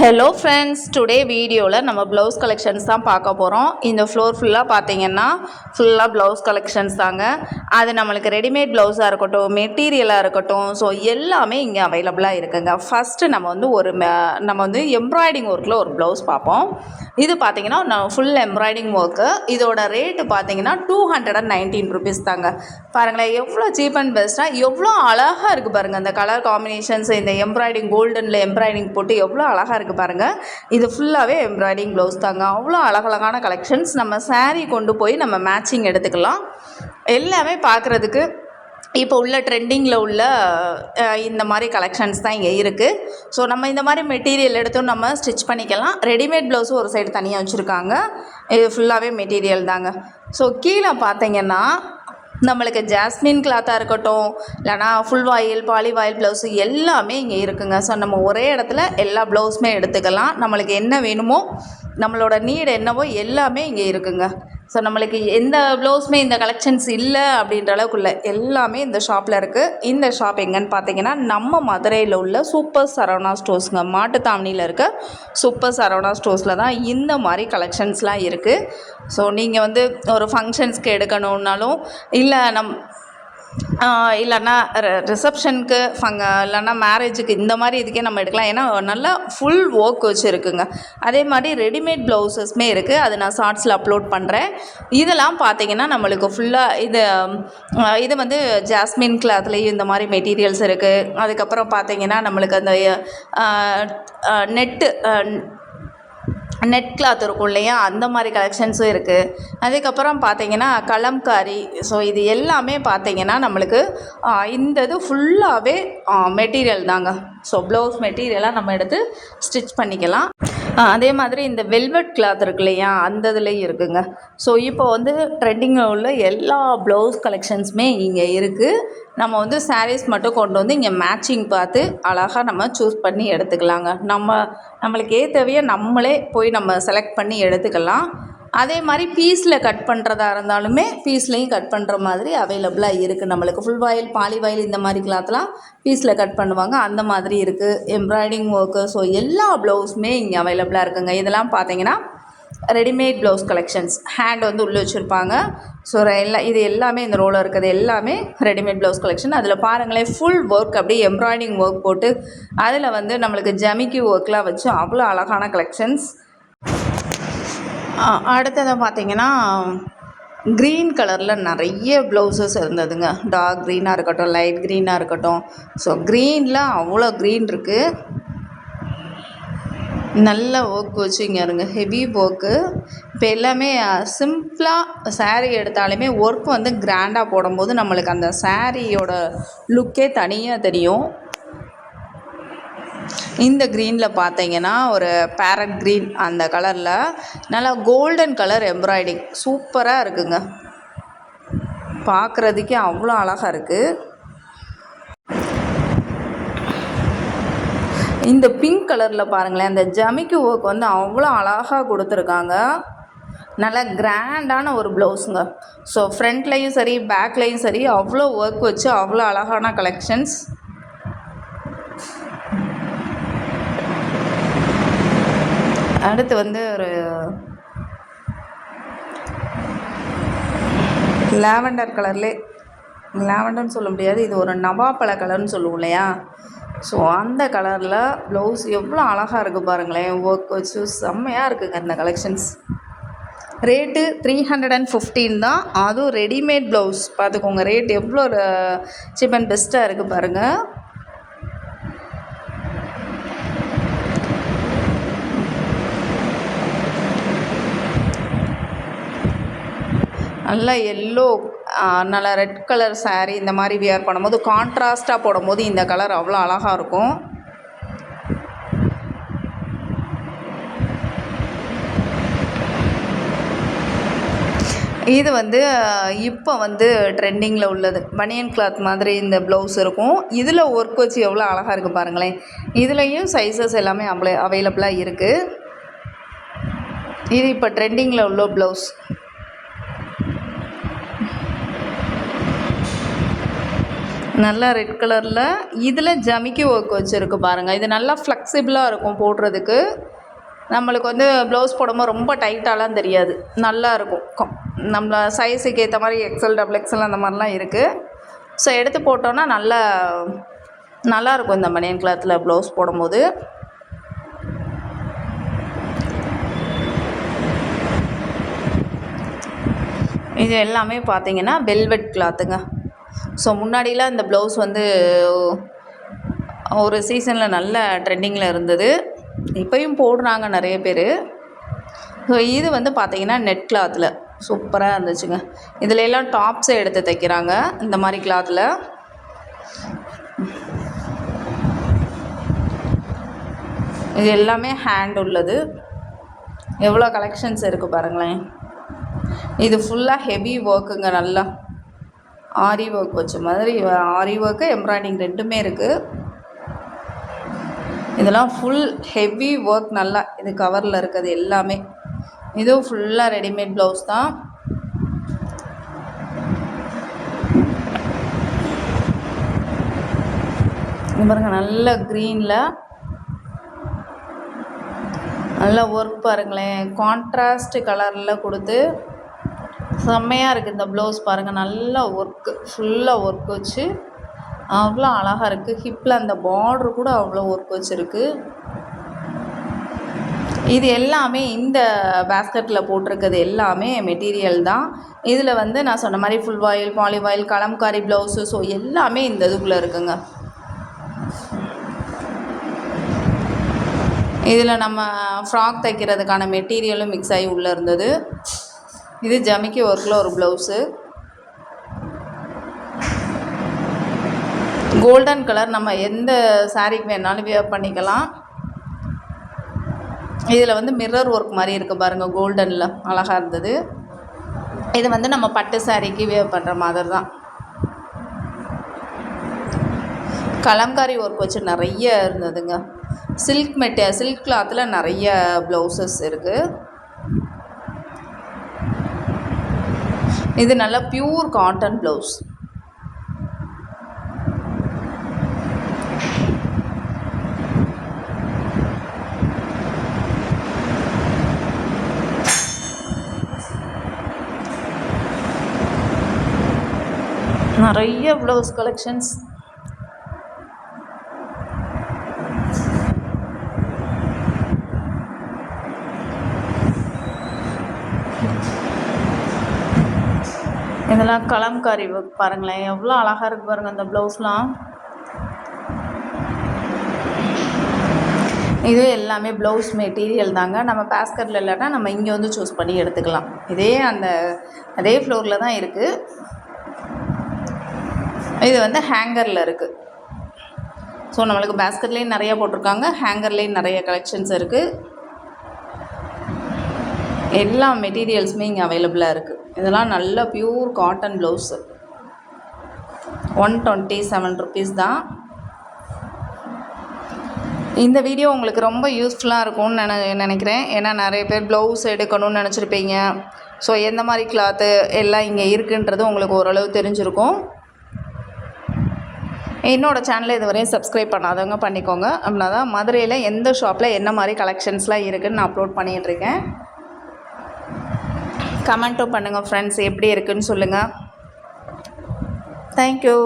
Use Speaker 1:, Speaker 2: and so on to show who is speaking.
Speaker 1: Hello friends, today வீடியோவில் நம்ம blouse collections தான் பார்க்க போகிறோம். இந்த ஃப்ளோர் ஃபுல்லாக பார்த்தீங்கன்னா ஃபுல்லாக ப்ளவுஸ் கலெக்ஷன்ஸ் தாங்க. அது நம்மளுக்கு ரெடிமேட் ப்ளவுஸாக இருக்கட்டும், மெட்டீரியலாக இருக்கட்டும், ஸோ எல்லாமே இங்கே அவைலபிளாக இருக்குங்க. ஃபஸ்ட்டு நம்ம வந்து எம்ப்ராய்டிங் ஒர்க்கில் ஒரு ப்ளவுஸ் பார்ப்போம். இது பார்த்தீங்கன்னா நான் ஃபுல் எம்ப்ராய்டிங் ஒர்க்கு. இதோட ரேட்டு பார்த்தீங்கன்னா 219 ருபீஸ் தாங்க. பாருங்களேன், எவ்வளோ சீப் அண்ட் பெஸ்ட்டாக எவ்வளோ அழகாக இருக்குது பாருங்கள். அந்த கலர் காம்பினேஷன்ஸ், இந்த எம்ப்ராய்டிங் கோல்டனில் எம்ப்ராய்டிங் போட்டு எவ்வளோ அழகாக இருக்குது பாருங்கள். இது ஃபுல்லாகவே எம்ப்ராய்டிங் ப்ளவுஸ் தாங்க. அவ்வளோ அழகழகான கலெக்ஷன்ஸ். நம்ம saree கொண்டு போய் நம்ம மேட்சிங் எடுத்துக்கலாம். எல்லாமே பார்க்குறதுக்கு இப்போ உள்ள ட்ரெண்டிங்கில் உள்ள இந்த மாதிரி கலெக்ஷன்ஸ் தான் இங்கே இருக்குது. ஸோ நம்ம இந்த மாதிரி மெட்டீரியல் எடுத்தும் நம்ம ஸ்டிச் பண்ணிக்கலாம். ரெடிமேட் ப்ளவுஸும் ஒரு சைடு தனியாக வச்சுருக்காங்க. இது ஃபுல்லாகவே மெட்டீரியல் தாங்க. ஸோ கீழே பார்த்தீங்கன்னா நம்மளுக்கு ஜாஸ்மின் கிளாத்தாக இருக்கட்டும், இல்லைனா ஃபுல் வாயில் பாலி வாயில் ப்ளவுஸு எல்லாமே இங்கே இருக்குங்க. ஸோ நம்ம ஒரே இடத்துல எல்லா ப்ளவுஸுமே எடுத்துக்கலாம். நம்மளுக்கு என்ன வேணுமோ, நம்மளோட நீடு என்னவோ எல்லாமே இங்கே இருக்குங்க. ஸோ நம்மளுக்கு எந்த ப்ளவுஸுமே இந்த கலெக்ஷன்ஸ் இல்லை அப்படின்ற அளவுக்குள்ள எல்லாமே இந்த ஷாப்பில் இருக்குது. இந்த ஷாப் எங்கன்னு பார்த்தீங்கன்னா நம்ம மதுரையில் உள்ள சூப்பர் சரவணா ஸ்டோர்ஸுங்க. மாட்டுத்தாவணியில் இருக்க சூப்பர் சரவணா ஸ்டோர்ஸில் தான் இந்த மாதிரி கலெக்ஷன்ஸ்லாம் இருக்குது. ஸோ நீங்கள் வந்து ஒரு ஃபங்க்ஷன்ஸ்க்கு எடுக்கணுன்னாலும், இல்லைன்னா ரிசப்ஷனுக்கு இல்லைன்னா மேரேஜுக்கு இந்த மாதிரி இதுக்கே நம்ம எடுக்கலாம். ஏன்னா நல்லா ஃபுல் ஒர்க் வச்சுருக்குங்க. அதே மாதிரி ரெடிமேட் ப்ளவுசஸ்மே இருக்குது. அது நான் ஷார்ட்ஸில் அப்லோட் பண்ணுறேன். இதெல்லாம் பார்த்தீங்கன்னா நம்மளுக்கு ஃபுல்லாக இது வந்து ஜாஸ்மின் கிளாத்லேயும் இந்த மாதிரி மெட்டீரியல்ஸ் இருக்குது. அதுக்கப்புறம் பார்த்தீங்கன்னா நம்மளுக்கு அந்த நெட் கிளாத் இருக்கும் இல்லையா, அந்த மாதிரி கலெக்ஷன்ஸும் இருக்குது. அதுக்கப்புறம் பார்த்தீங்கன்னா கலம்காரி. ஸோ இது எல்லாமே பார்த்தீங்கன்னா நம்மளுக்கு இந்த இது ஃபுல்லாகவே மெட்டீரியல் தாங்க. ஸோ ப்ளவுஸ் மெட்டீரியலாக நம்ம எடுத்து ஸ்டிச் பண்ணிக்கலாம். அதே மாதிரி இந்த வெல்வெட் கிளாத் இருக்கு இல்லையா, அந்த இதுலேயும் இருக்குங்க. ஸோ இப்போ வந்து ட்ரெண்டிங்கில் உள்ள எல்லா ப்ளவுஸ் கலெக்ஷன்ஸுமே இங்கே இருக்குது. நம்ம வந்து சாரீஸ் மட்டும் கொண்டு வந்து இங்கே மேட்சிங் பார்த்து அழகாக நம்ம சூஸ் பண்ணி எடுத்துக்கலாங்க. நம்மளுக்கு ஏற்றவையை நம்மளே போய் நம்ம செலக்ட் பண்ணி எடுத்துக்கலாம். அதே மாதிரி பீஸில் கட் பண்ணுறதா இருந்தாலுமே பீஸ்லேயும் கட் பண்ணுற மாதிரி அவைலபிளாக இருக்குது. நம்மளுக்கு ஃபுல் வாயில் பாலி வாயில் இந்த மாதிரி கிளாத்லாம் பீஸில் கட் பண்ணுவாங்க, அந்த மாதிரி இருக்குது. எம்ப்ராய்டிங் ஒர்க்கு, ஸோ எல்லா ப்ளவுஸுமே இங்கே அவைலபிளாக இருக்குங்க. இதெல்லாம் பார்த்தீங்கன்னா ரெடிமேட் ப்ளவுஸ் கலெக்ஷன்ஸ். ஹேண்ட் வந்து உள்ளே வச்சுருப்பாங்க. ஸோ இது எல்லாமே இந்த ரோலில் இருக்கிறது எல்லாமே ரெடிமேட் ப்ளவுஸ் கலெக்ஷன். அதில் பாருங்களேன், ஃபுல் ஒர்க் அப்படியே எம்ப்ராய்டிங் ஒர்க் போட்டு அதில் வந்து நம்மளுக்கு ஜமிக்கி ஒர்க்லாம் வச்சு அவ்வளோ அழகான கலெக்ஷன்ஸ். அடுத்ததை பார்த்திங்கன்னா க்ரீன் கலரில் நிறைய ப்ளவுசஸ் இருந்ததுங்க. டார்க் க்ரீனாக இருக்கட்டும், லைட் க்ரீனாக இருக்கட்டும். ஸோ க்ரீனில் அவ்வளோ க்ரீன் இருக்குது. நல்ல ஒர்க் வச்சு இங்கே இருங்க, ஹெவி ஒர்க்கு. இப்போ எல்லாமே சிம்பிளாக சாரீ எடுத்தாலுமே ஒர்க் வந்து கிராண்டாக போடும்போது நம்மளுக்கு அந்த சாரியோட லுக்கே தனியாக தெரியும். இந்த க்ரீனில் பார்த்தீங்கன்னா ஒரு பேரட் க்ரீன், அந்த கலரில் நல்லா கோல்டன் கலர் எம்ப்ராய்டிங் சூப்பராக இருக்குங்க. பார்க்குறதுக்கே அவ்வளோ அழகாக இருக்குது. இந்த பிங்க் கலரில் பாருங்களேன், அந்த ஜமிக்கி ஒர்க் வந்து அவ்வளோ அழகாக கொடுத்துருக்காங்க. நல்லா கிராண்டான ஒரு ப்ளவுஸுங்க. ஸோ ஃப்ரண்ட்லேயும் சரி பேக்லேயும் சரி அவ்வளோ ஒர்க் வச்சு அவ்வளோ அழகான கலெக்ஷன்ஸ். அடுத்து வந்து ஒரு லாவெண்டர் கலர்லே, லாவெண்டர்னு சொல்ல முடியாது, இது ஒரு நவாப்பழ கலர்னு சொல்லுவோம் இல்லையா. ஸோ அந்த கலரில் ப்ளவுஸ் எவ்வளோ அழகாக இருக்குது பாருங்களேன். ஒர்க் வச்சு செம்மையாக இருக்குங்க இந்த கலெக்ஷன்ஸ். ரேட்டு 315 தான். அதுவும் ரெடிமேட் ப்ளவுஸ் பார்த்துக்கோங்க. ரேட் எவ்வளோ சீப் அண்ட் பெஸ்ட்டாக இருக்குது பாருங்கள். நல்லா எல்லோ, நல்லா ரெட் கலர் சாரீ இந்த மாதிரி வியர் பண்ணும்போது கான்ட்ராஸ்ட்டாக போடும்போது இந்த கலர் அவ்வளோ அழகாக இருக்கும். இது வந்து இப்போ வந்து ட்ரெண்டிங்கில் உள்ளது பனியன் கிளாத் மாதிரி இந்த ப்ளவுஸ் இருக்கும். இதில் ஒர்க் வச்சு எவ்வளோ அழகாக இருக்குது பாருங்களேன். இதுலேயும் சைஸஸ் எல்லாமே அவைலபிளாக இருக்குது. இது இப்போ ட்ரெண்டிங்கில் உள்ள ப்ளவுஸ். நல்லா ரெட் கலரில் இதில் ஜமிக்கி ஒர்க் வச்சுருக்கு பாருங்கள். இது நல்லா ஃப்ளெக்சிபிளாக இருக்கும் போடுறதுக்கு. நம்மளுக்கு வந்து ப்ளவுஸ் போடும்போது ரொம்ப டைட்டாலாம் தெரியாது, நல்லா இருக்கும். நம்ம சைஸுக்கு ஏற்ற மாதிரி எக்ஸல் டபுள் எக்ஸல் அந்த மாதிரிலாம் இருக்குது. ஸோ எடுத்து போட்டோன்னா நல்லாயிருக்கும் இந்த பனியன் கிளாத்தில் ப்ளவுஸ் போடும்போது. இது எல்லாமே பார்த்திங்கன்னா வெல்வெட் கிளாத்துங்க. ஸோ முன்னாடிலாம் இந்த ப்ளவுஸ் வந்து ஒரு சீசனில் நல்ல ட்ரெண்டிங்கில் இருந்தது, இப்போயும் போடுறாங்க நிறைய பேர். ஸோ இது வந்து பார்த்திங்கன்னா நெட் கிளாத்தில் சூப்பராக இருந்துச்சுங்க. இதில் எல்லாம் டாப்ஸை எடுத்து தைக்கிறாங்க இந்த மாதிரி கிளாத்தில். இது எல்லாமே ஹேண்ட் உள்ளது. எவ்வளோ கலெக்ஷன்ஸ் இருக்குது பாருங்களேன். இது ஃபுல்லாக ஹெவி ஒர்க்குங்க. நல்லா ஆரி ஒர்க் வச்ச மாதிரி, ஆரி ஒர்க்கு எம்ப்ராய்டிங் ரெண்டுமே இருக்குது. இதெல்லாம் ஃபுல் ஹெவி ஒர்க். நல்லா இது கவரில் இருக்கிறது எல்லாமே. இதுவும் ஃபுல்லாக ரெடிமேட் ப்ளவுஸ் தான். இது பாருங்கள், நல்ல க்ரீனில் நல்ல ஒர்க் பாருங்களேன். கான்ட்ராஸ்ட் கலரில் கொடுத்து செம்மையாக இருக்குது இந்த ப்ளவுஸ் பாருங்கள். நல்ல ஒர்க்கு, ஃபுல்லாக ஒர்க் வச்சு அவ்வளோ அழகாக இருக்குது. ஹிப்பில் அந்த பார்ட்ரு கூட அவ்வளோ ஒர்க் வச்சுருக்கு. இது எல்லாமே இந்த பேஸ்கெட்டில் போட்டிருக்கிறது எல்லாமே மெட்டீரியல் தான். இதில் வந்து நான் சொன்ன மாதிரி ஃபுல் வாயில், பாலி வாயில், கலம்காரி ப்ளவுஸு, ஸோ எல்லாமே இந்த இதுக்குள்ளே இருக்குங்க. இதில் நம்ம ஃப்ராக் தைக்கிறதுக்கான மெட்டீரியலும் மிக்ஸ் ஆகி உள்ளே இருந்தது. இது ஜமிக்கி ஒர்க்கில் ஒரு ப்ளவுஸு. கோல்டன் கலர், நம்ம எந்த சாரீக்கு வேணாலும் வியர் பண்ணிக்கலாம். இதில் வந்து மிரர் ஒர்க் மாதிரி இருக்குது பாருங்கள், கோல்டனில் அழகாக இருந்தது. இது வந்து நம்ம பட்டு சாரீக்கு வியர் பண்ணுற மாதிரி தான். கலம்காரி ஒர்க் வச்சு நிறைய இருந்ததுங்க. சில்க் கிளாத்தில் நிறைய ப்ளவுசஸ் இருக்குது. இது நல்ல பியூர் காட்டன் ப்ளவுஸ். நிறைய ப்ளவுஸ் கலெக்ஷன்ஸ். இதெல்லாம் கலம்காரி ஒர்க் பாருங்களேன், எவ்வளோ அழகாக இருக்குது பாருங்கள் அந்த ப்ளவுஸ்லாம். இது எல்லாமே ப்ளவுஸ் மெட்டீரியல் தாங்க. நம்ம பேஸ்கெட்டில் இல்லைன்னா நம்ம இங்கே வந்து சூஸ் பண்ணி எடுத்துக்கலாம். அதே ஃப்ளோரில் தான் இருக்குது. இது வந்து ஹேங்கரில் இருக்குது. ஸோ நம்மளுக்கு பேஸ்கெட்லேயும் நிறையா போட்டிருக்காங்க, ஹேங்கர்லேயும் நிறைய கலெக்ஷன்ஸ் இருக்குது. எல்லா மெட்டீரியல்ஸுமே இங்கே அவைலபிளாக இருக்குது. இதெல்லாம் நல்ல பியூர் காட்டன் ப்ளவுஸு. 127 ருபீஸ் தான். இந்த வீடியோ உங்களுக்கு ரொம்ப யூஸ்ஃபுல்லாக இருக்கும்னு நினைக்கிறேன். ஏன்னா நிறைய பேர் ப்ளவுஸ் எடுக்கணும்னு நினச்சிருப்பீங்க. ஸோ எந்த மாதிரி கிளாத்து எல்லாம் இங்கே இருக்குன்றது உங்களுக்கு ஓரளவு தெரிஞ்சிருக்கும். என்னோடய சேனலை இதுவரையும் சப்ஸ்கிரைப் பண்ணாதவங்க பண்ணிக்கோங்க. அப்படின்னா தான் மதுரையில் எந்த ஷாப்பில் என்ன மாதிரி கலெக்ஷன்ஸ்லாம் இருக்குதுன்னு நான் அப்லோட் பண்ணிகிட்ருக்கேன். கமெண்ட்டும் பண்ணுங்கள் ஃப்ரெண்ட்ஸ், எப்படி இருக்குதுன்னு சொல்லுங்கள். தேங்க்யூ.